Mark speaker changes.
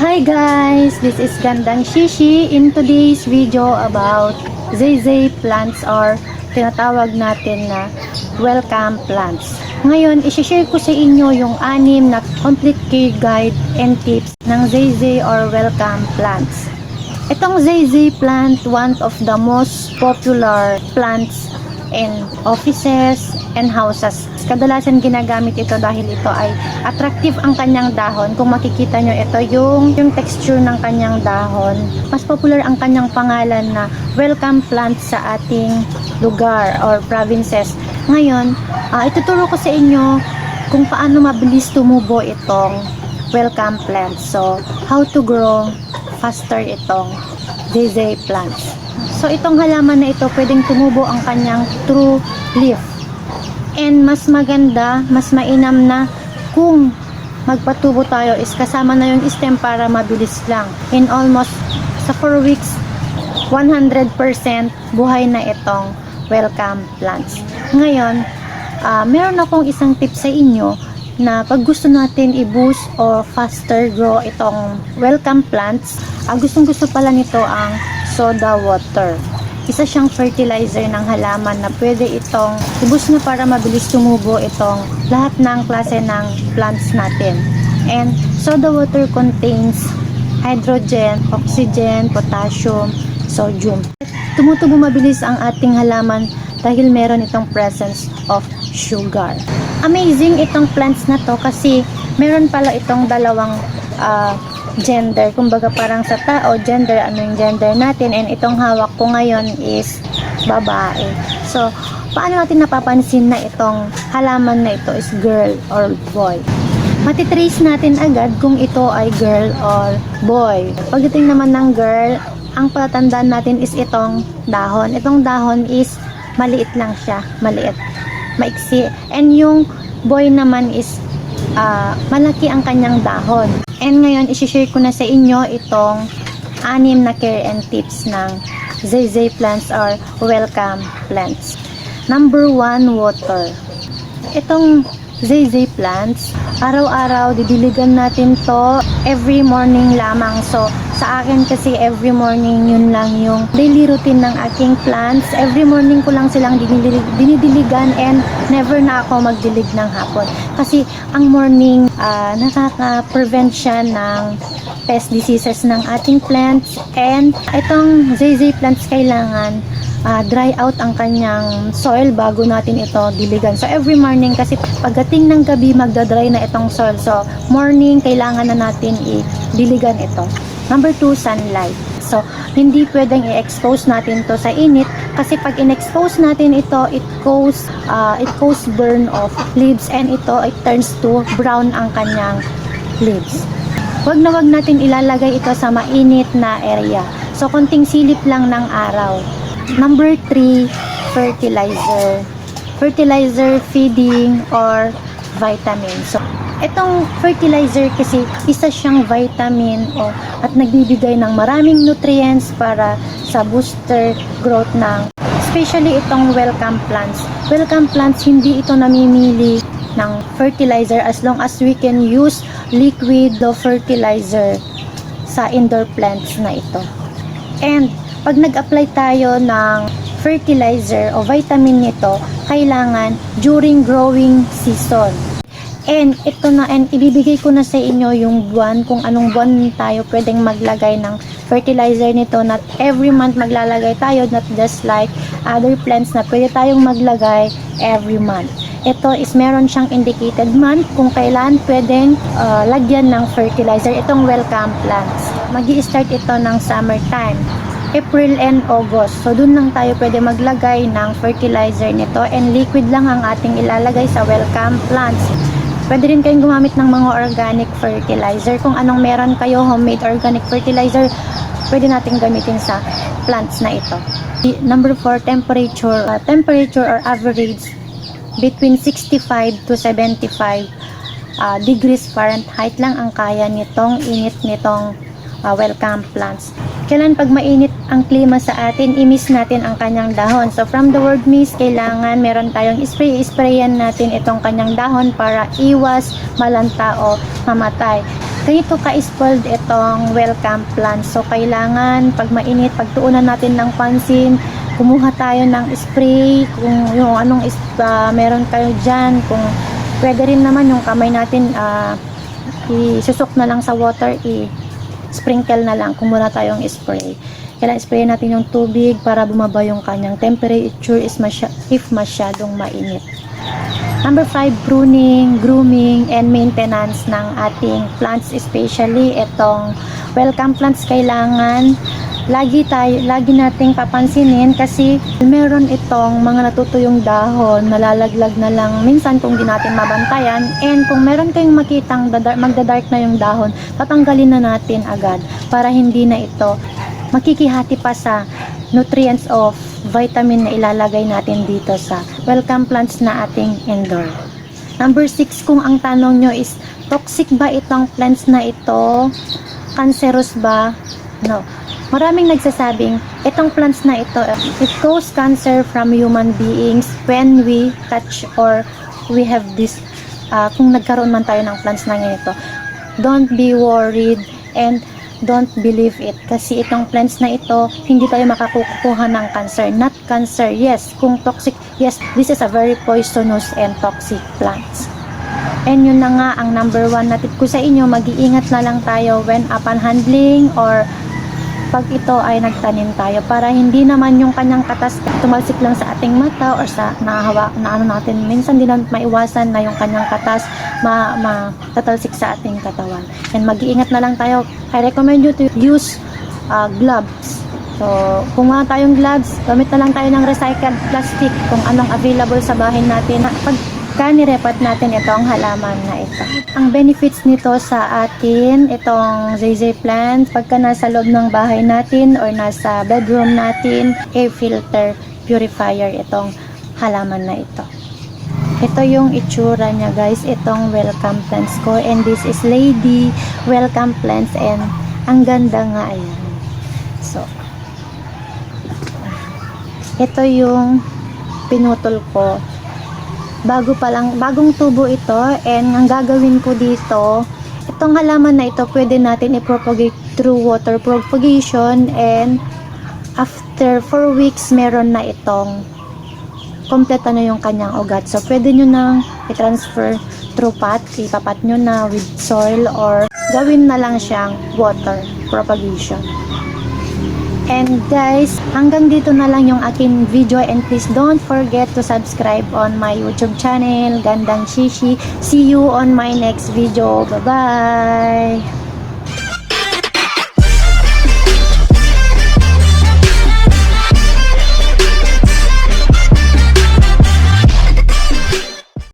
Speaker 1: Hi guys, this is Gandang Shishi in today's video about zay plants or tinatawag natin na welcome plants. Ngayon, isi-share ko sa inyo yung 6 na complete care guide and tips ng zay or welcome plants. Itong zay plant, one of the most popular plants in offices and houses. Kadalasan ginagamit ito dahil ito ay attractive ang kanyang dahon. Kung makikita nyo ito, yung texture ng kanyang dahon. Mas popular ang kanyang pangalan na welcome plant sa ating lugar or provinces. Ngayon, ituturo ko sa inyo kung paano mabilis tumubo itong welcome plant. So, how to grow faster itong zay plants. So, itong halaman na ito, pwedeng tumubo ang kanyang true leaf. And mas maganda, mas mainam na kung magpatubo tayo is kasama na yung stem para mabilis lang. In almost sa 4 weeks, 100% buhay na itong welcome plants. Ngayon, meron akong isang tip sa inyo na pag gusto natin i-boost o faster grow itong welcome plants, gustong-gusto pala nito ang soda water. Isa siyang fertilizer ng halaman na pwede itong i-boost na para mabilis tumubo itong lahat ng klase ng plants natin. And soda water contains hydrogen, oxygen, potassium, sodium. Tumutubo mabilis ang ating halaman dahil meron itong presence of sugar. Amazing itong plants na to kasi meron pala itong dalawang gender, kumbaga parang sa tao, gender, ano yung gender natin, and itong hawak ko ngayon is babae. So, paano natin napapansin na itong halaman na ito is girl or boy? Matitrace natin agad kung ito ay girl or boy. Pagdating naman ng girl, ang palatandaan natin is itong dahon. Itong dahon is maliit lang siya, maliit, maiksi. And yung boy naman is malaki ang kanyang dahon. And ngayon, isi-share ko na sa inyo itong 6 na care and tips ng zay plants or welcome plants. Number 1, water. Itong zay plants, araw-araw didiligan natin to every morning lamang. So, sa akin kasi every morning yun lang yung daily routine ng aking plants. Every morning ko lang silang dinidiligan and never na ako magdilig ng hapon. Kasi ang morning nakaka-prevent siya ng pest diseases ng ating plants. And itong zay plants kailangan dry out ang kanyang soil bago natin ito diligan. So every morning kasi pagdating ng gabi magdadry na itong soil. So morning kailangan na natin i-diligan ito. Number 2, sunlight. So hindi pwedeng i-expose natin to sa init kasi pag in-expose natin ito, it cause burn of leaves and it turns to brown ang kanyang leaves. Wag natin ilalagay ito sa mainit na area. So konting silip lang ng araw. Number 3, fertilizer. Fertilizer, feeding, or vitamin. So, itong fertilizer kasi isa siyang vitamin at nagbibigay ng maraming nutrients para sa booster growth ng especially itong welcome plants. Welcome plants, hindi ito namimili ng fertilizer as long as we can use liquid fertilizer sa indoor plants na ito. And pag nag-apply tayo ng fertilizer o vitamin nito, kailangan during growing season. And ito na, and ibibigay ko na sa inyo yung buwan, kung anong buwan tayo pwedeng maglagay ng fertilizer nito. Not every month maglalagay tayo, not just like other plants na pwede tayong maglagay every month. Ito is meron siyang indicated month kung kailan pwedeng lagyan ng fertilizer. Itong welcome plants. Magi-start ito ng summertime. April and August. So, dun lang tayo pwede maglagay ng fertilizer nito and liquid lang ang ating ilalagay sa welcome plants. Pwede rin kayong gumamit ng mga organic fertilizer. Kung anong meron kayo, homemade organic fertilizer, pwede natin gamitin sa plants na ito. Number 4, temperature. Temperature or average between 65 to 75 degrees Fahrenheit lang ang kaya nitong init nitong welcome plants. Kailan pag mainit ang klima sa atin, i-mist natin ang kanyang dahon. So from the word mist, kailangan meron tayong sprayan natin itong kanyang dahon para iwas malanta o mamatay. ganito ka-spoiled itong welcome plant. So, kailangan pag mainit, pagtuunan natin ng pansin, kumuha tayo ng spray, kung yung anong meron kayo dyan, kung pwede rin naman yung kamay natin, isusok na lang sa water, sprinkle na lang, kung muna tayong spray. Kailangan spray natin yung tubig para bumaba yung kanyang temperature if masyadong mainit. Number 5, pruning, grooming, and maintenance ng ating plants, especially itong welcome plants. Kailangan lagi nating papansinin kasi meron itong mga natutuyong dahon, nalalaglag na lang minsan kung di natin mabantayan, and kung meron kayong makitang magda-dark na yung dahon, tatanggalin na natin agad para hindi na ito makikihati pa sa nutrients of vitamin na ilalagay natin dito sa welcome plants na ating indoor. Number 6, kung ang tanong nyo is toxic ba itong plants na ito, cancerous ba? No. Maraming nagsasabing itong plants na ito, it cause cancer from human beings when we touch or we have this, kung nagkaroon man tayo ng plants na ganito. Don't be worried and don't believe it, kasi itong plants na ito hindi tayo makakukuha ng cancer. Not cancer, yes. Kung toxic, yes, this is a very poisonous and toxic plants. And yun na nga ang number 1 natin ko sa inyo, mag-iingat na lang tayo when upon handling or pag ito ay nagtanim tayo, para hindi naman yung kanyang katas tumalsik lang sa ating mata or sa nahawa na ano natin, minsan din natin maiwasan na yung kanyang katas tatalsik sa ating katawan. And mag-iingat na lang tayo. I recommend you to use gloves. So kung wala tayong gloves, gamit na lang tayo ng recycled plastic kung anong available sa bahay natin. Nirepat natin itong halaman na ito. Ang benefits nito sa atin, itong zay plant, pagka nasa loob ng bahay natin or nasa bedroom natin, air filter purifier itong halaman na ito. Ito yung itsura niya guys, itong welcome plants ko, and this is lady welcome plants, and ang ganda nga, ayan. So ito yung pinutol ko. Bagong tubo ito, and ang gagawin ko dito, itong halaman na ito pwede natin i-propagate through water propagation, and after 4 weeks meron na itong kompleto na yung kanyang ugat. So pwede nyo nang i-transfer through pot, ipapat nyo na with soil, or gawin na lang siyang water propagation. And guys, hanggang dito na lang yung aking video, and please don't forget to subscribe on my YouTube channel, Gandang Shishi. See you on my next video. Bye-bye!